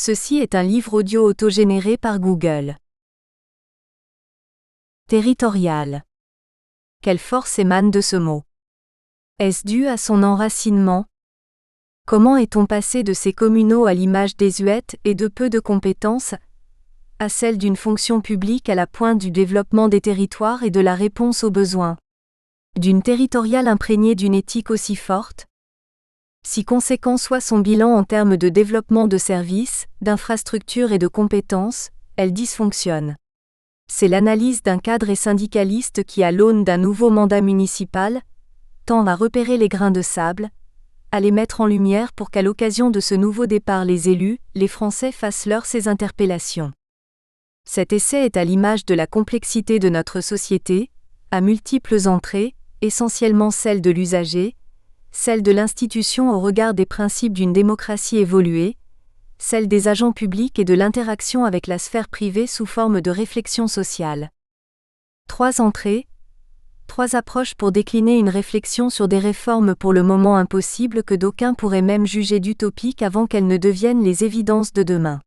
Ceci est un livre audio autogénéré par Google. Territorial. Quelle force émane de ce mot? Est-ce dû à son enracinement? Comment est-on passé de ces communaux à l'image désuète et de peu de compétences, à celle d'une fonction publique à la pointe du développement des territoires et de la réponse aux besoins? D'une territoriale imprégnée d'une éthique aussi forte? Si conséquent soit son bilan en termes de développement de services, d'infrastructures et de compétences, elle dysfonctionne. C'est l'analyse d'un cadre et syndicaliste qui, à l'aune d'un nouveau mandat municipal, tend à repérer les grains de sable, à les mettre en lumière pour qu'à l'occasion de ce nouveau départ les élus, les Français fassent leur ces interpellations. Cet essai est à l'image de la complexité de notre société, à multiples entrées, essentiellement celle de l'usager, celle de l'institution au regard des principes d'une démocratie évoluée, celle des agents publics et de l'interaction avec la sphère privée sous forme de réflexion sociale. 3 entrées, 3 approches pour décliner une réflexion sur des réformes pour le moment impossibles que d'aucuns pourraient même juger d'utopiques avant qu'elles ne deviennent les évidences de demain.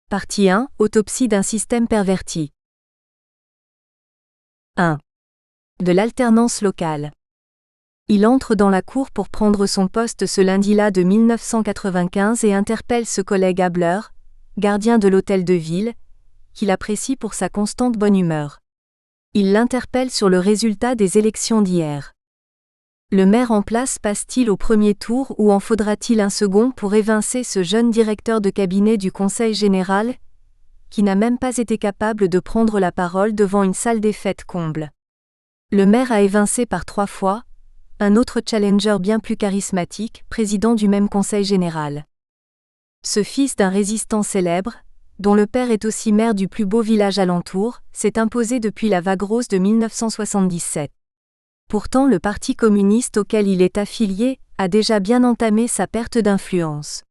Partie 1. Autopsie d'un système perverti. 1. De l'alternance locale. Il entre dans la cour pour prendre son poste ce lundi-là de 1995 et interpelle ce collègue hâbleur, gardien de l'hôtel de ville, qu'il apprécie pour sa constante bonne humeur. Il l'interpelle sur le résultat des élections d'hier. Le maire en place passe-t-il au premier tour ou en faudra-t-il un second pour évincer ce jeune directeur de cabinet du Conseil général, qui n'a même pas été capable de prendre la parole devant une salle des fêtes comble? Le maire a évincé par 3 fois un autre challenger bien plus charismatique, président du même conseil général. Ce fils d'un résistant célèbre, dont le père est aussi maire du plus beau village alentour, s'est imposé depuis la vague rose de 1977. Pourtant le parti communiste auquel il est affilié a déjà bien entamé sa perte d'influence.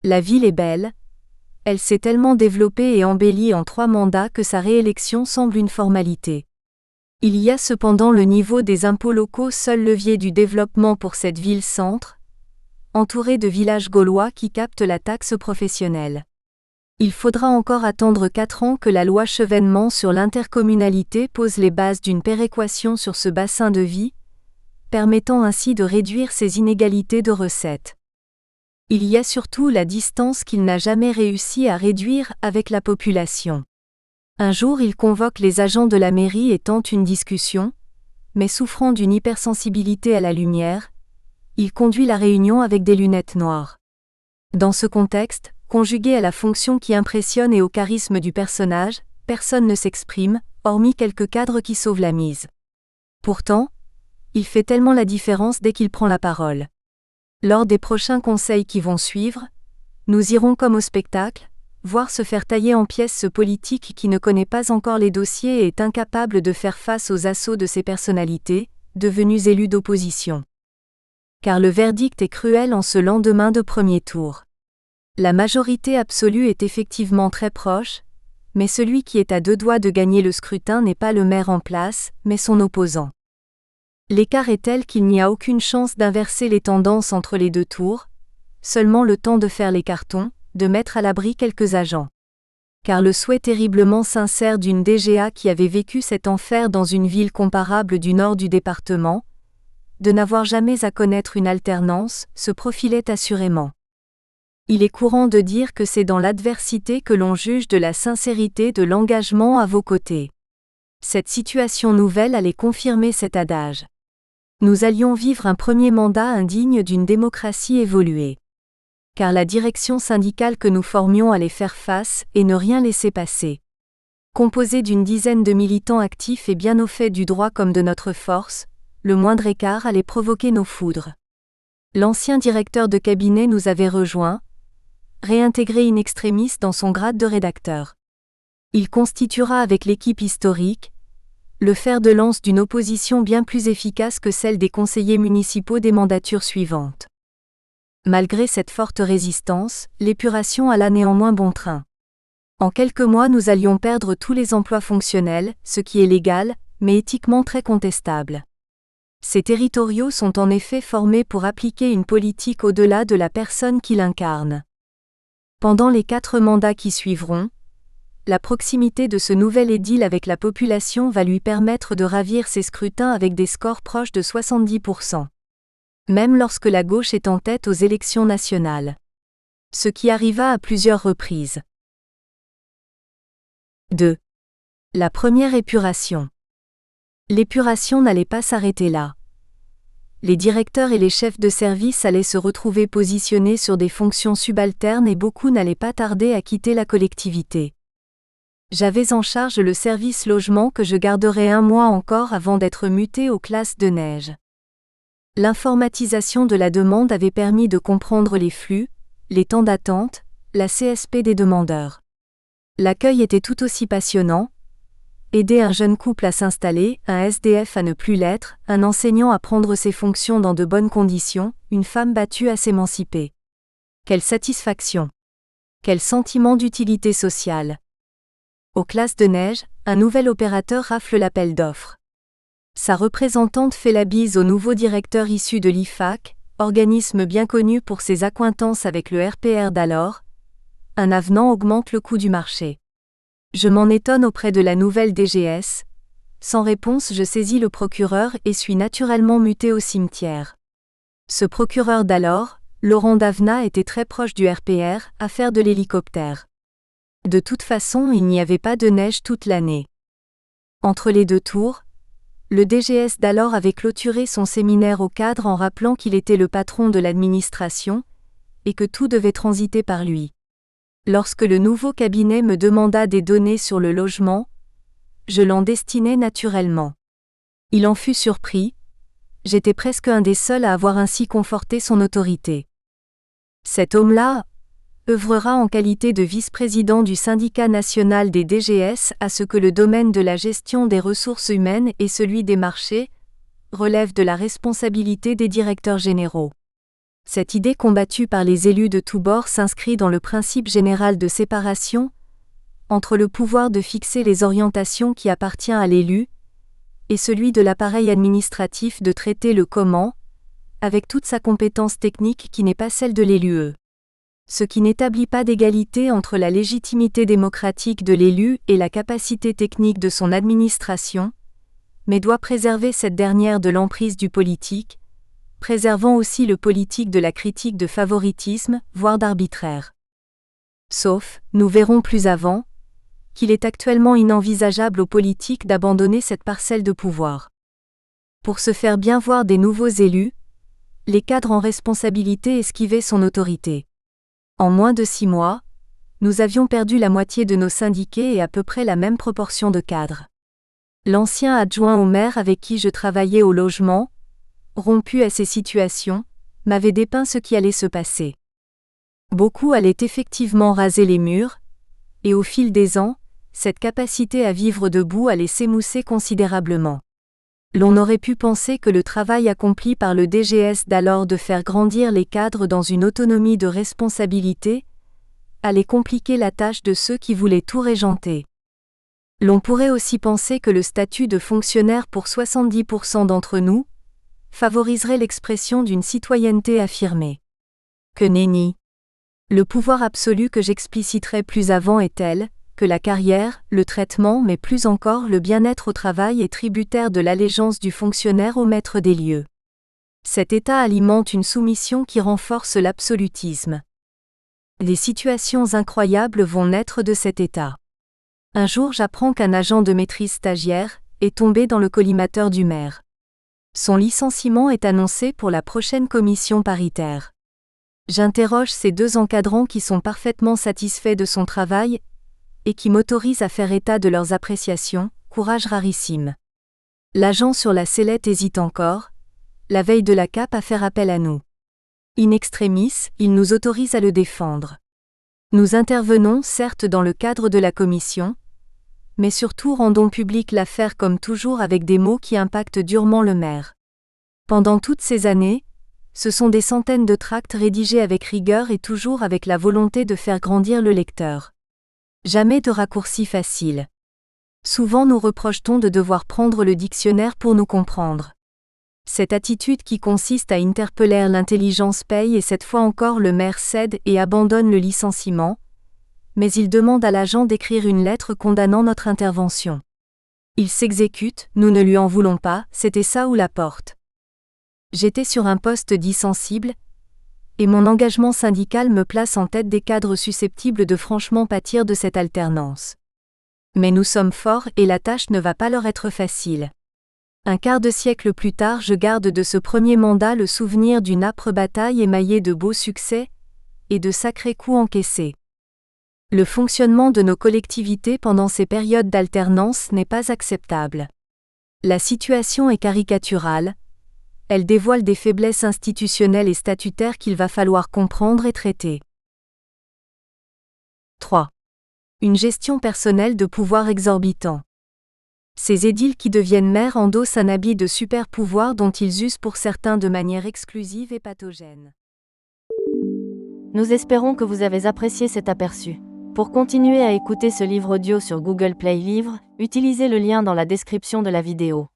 La ville est belle, elle s'est tellement développée et embellie en 3 mandats que sa réélection semble une formalité. Il y a cependant le niveau des impôts locaux, seul levier du développement pour cette ville-centre, entourée de villages gaulois qui captent la taxe professionnelle. Il faudra encore attendre 4 ans que la loi Chevènement sur l'intercommunalité pose les bases d'une péréquation sur ce bassin de vie, permettant ainsi de réduire ces inégalités de recettes. Il y a surtout la distance qu'il n'a jamais réussi à réduire avec la population. Un jour il convoque les agents de la mairie et tente une discussion, mais souffrant d'une hypersensibilité à la lumière, il conduit la réunion avec des lunettes noires. Dans ce contexte, conjugué à la fonction qui impressionne et au charisme du personnage, personne ne s'exprime, hormis quelques cadres qui sauvent la mise. Pourtant, il fait tellement la différence dès qu'il prend la parole. Lors des prochains conseils qui vont suivre, nous irons comme au spectacle, voir se faire tailler en pièces ce politique qui ne connaît pas encore les dossiers et est incapable de faire face aux assauts de ces personnalités, devenues élus d'opposition. Car le verdict est cruel en ce lendemain de premier tour. La majorité absolue est effectivement très proche, mais celui qui est à 2 doigts de gagner le scrutin n'est pas le maire en place, mais son opposant. L'écart est tel qu'il n'y a aucune chance d'inverser les tendances entre les 2 tours, seulement le temps de faire les cartons, de mettre à l'abri quelques agents. Car le souhait terriblement sincère d'une DGA qui avait vécu cet enfer dans une ville comparable du nord du département, de n'avoir jamais à connaître une alternance, se profilait assurément. Il est courant de dire que c'est dans l'adversité que l'on juge de la sincérité de l'engagement à vos côtés. Cette situation nouvelle allait confirmer cet adage. Nous allions vivre un premier mandat indigne d'une démocratie évoluée. Car la direction syndicale que nous formions allait faire face et ne rien laisser passer. Composée d'une dizaine de militants actifs et bien au fait du droit comme de notre force, le moindre écart allait provoquer nos foudres. L'ancien directeur de cabinet nous avait rejoints, réintégré in extremis dans son grade de rédacteur. Il constituera avec l'équipe historique le fer de lance d'une opposition bien plus efficace que celle des conseillers municipaux des mandatures suivantes. Malgré cette forte résistance, l'épuration alla néanmoins bon train. En quelques mois nous allions perdre tous les emplois fonctionnels, ce qui est légal, mais éthiquement très contestable. Ces territoriaux sont en effet formés pour appliquer une politique au-delà de la personne qui l'incarne. Pendant les 4 mandats qui suivront, la proximité de ce nouvel édile avec la population va lui permettre de ravir ses scrutins avec des scores proches de 70%. Même lorsque la gauche est en tête aux élections nationales. Ce qui arriva à plusieurs reprises. 2. La première épuration. L'épuration n'allait pas s'arrêter là. Les directeurs et les chefs de service allaient se retrouver positionnés sur des fonctions subalternes et beaucoup n'allaient pas tarder à quitter la collectivité. J'avais en charge le service logement que je garderais 1 mois encore avant d'être muté aux classes de neige. L'informatisation de la demande avait permis de comprendre les flux, les temps d'attente, la CSP des demandeurs. L'accueil était tout aussi passionnant. Aider un jeune couple à s'installer, un SDF à ne plus l'être, un enseignant à prendre ses fonctions dans de bonnes conditions, une femme battue à s'émanciper. Quelle satisfaction! Quel sentiment d'utilité sociale! Aux classes de neige, un nouvel opérateur rafle l'appel d'offres. Sa représentante fait la bise au nouveau directeur issu de l'IFAC, organisme bien connu pour ses accointances avec le RPR d'alors. Un avenant augmente le coût du marché. Je m'en étonne auprès de la nouvelle DGS. Sans réponse, je saisis le procureur et suis naturellement muté au cimetière. Ce procureur d'alors, Laurent Davenat, était très proche du RPR, affaire de l'hélicoptère. De toute façon, il n'y avait pas de neige toute l'année. Entre les 2 tours, le DGS d'alors avait clôturé son séminaire aux cadres en rappelant qu'il était le patron de l'administration et que tout devait transiter par lui. Lorsque le nouveau cabinet me demanda des données sur le logement, je l'en destinai naturellement. Il en fut surpris. J'étais presque un des seuls à avoir ainsi conforté son autorité. Cet homme-là œuvrera en qualité de vice-président du syndicat national des DGS à ce que le domaine de la gestion des ressources humaines et celui des marchés relèvent de la responsabilité des directeurs généraux. Cette idée combattue par les élus de tous bords s'inscrit dans le principe général de séparation entre le pouvoir de fixer les orientations qui appartient à l'élu et celui de l'appareil administratif de traiter le comment, avec toute sa compétence technique qui n'est pas celle de l'élu. Ce qui n'établit pas d'égalité entre la légitimité démocratique de l'élu et la capacité technique de son administration, mais doit préserver cette dernière de l'emprise du politique, préservant aussi le politique de la critique de favoritisme, voire d'arbitraire. Sauf, nous verrons plus avant, qu'il est actuellement inenvisageable aux politiques d'abandonner cette parcelle de pouvoir. Pour se faire bien voir des nouveaux élus, les cadres en responsabilité esquivaient son autorité. En moins de 6 mois, nous avions perdu la moitié de nos syndiqués et à peu près la même proportion de cadres. L'ancien adjoint au maire avec qui je travaillais au logement, rompu à ces situations, m'avait dépeint ce qui allait se passer. Beaucoup allaient effectivement raser les murs, et au fil des ans, cette capacité à vivre debout allait s'émousser considérablement. L'on aurait pu penser que le travail accompli par le DGS d'alors de faire grandir les cadres dans une autonomie de responsabilité allait compliquer la tâche de ceux qui voulaient tout régenter. L'on pourrait aussi penser que le statut de fonctionnaire pour 70% d'entre nous favoriserait l'expression d'une citoyenneté affirmée. Que nenni. Le pouvoir absolu que j'expliciterai plus avant est tel que la carrière, le traitement mais plus encore le bien-être au travail est tributaire de l'allégeance du fonctionnaire au maître des lieux. Cet état alimente une soumission qui renforce l'absolutisme. Des situations incroyables vont naître de cet état. Un jour j'apprends qu'un agent de maîtrise stagiaire est tombé dans le collimateur du maire. Son licenciement est annoncé pour la prochaine commission paritaire. J'interroge ces 2 encadrants qui sont parfaitement satisfaits de son travail et qui m'autorisent à faire état de leurs appréciations, courage rarissime. L'agent sur la sellette hésite encore, la veille de la cape à faire appel à nous. In extremis, il nous autorise à le défendre. Nous intervenons certes dans le cadre de la commission, mais surtout rendons publique l'affaire comme toujours avec des mots qui impactent durement le maire. Pendant toutes ces années, ce sont des centaines de tracts rédigés avec rigueur et toujours avec la volonté de faire grandir le lecteur. Jamais de raccourcis faciles. Souvent nous reproche-t-on de devoir prendre le dictionnaire pour nous comprendre. Cette attitude qui consiste à interpeller l'intelligence paye et cette fois encore le maire cède et abandonne le licenciement, mais il demande à l'agent d'écrire une lettre condamnant notre intervention. Il s'exécute, nous ne lui en voulons pas, c'était ça ou la porte. J'étais sur un poste dit sensible, et mon engagement syndical me place en tête des cadres susceptibles de franchement pâtir de cette alternance. Mais nous sommes forts et la tâche ne va pas leur être facile. Un quart de siècle plus tard, je garde de ce premier mandat le souvenir d'une âpre bataille émaillée de beaux succès et de sacrés coups encaissés. Le fonctionnement de nos collectivités pendant ces périodes d'alternance n'est pas acceptable. La situation est caricaturale. Elle dévoile des faiblesses institutionnelles et statutaires qu'il va falloir comprendre et traiter. 3. Une gestion personnelle de pouvoir exorbitant. Ces édiles qui deviennent maires endossent un habit de super pouvoir dont ils usent pour certains de manière exclusive et pathogène. Nous espérons que vous avez apprécié cet aperçu. Pour continuer à écouter ce livre audio sur Google Play Livres, utilisez le lien dans la description de la vidéo.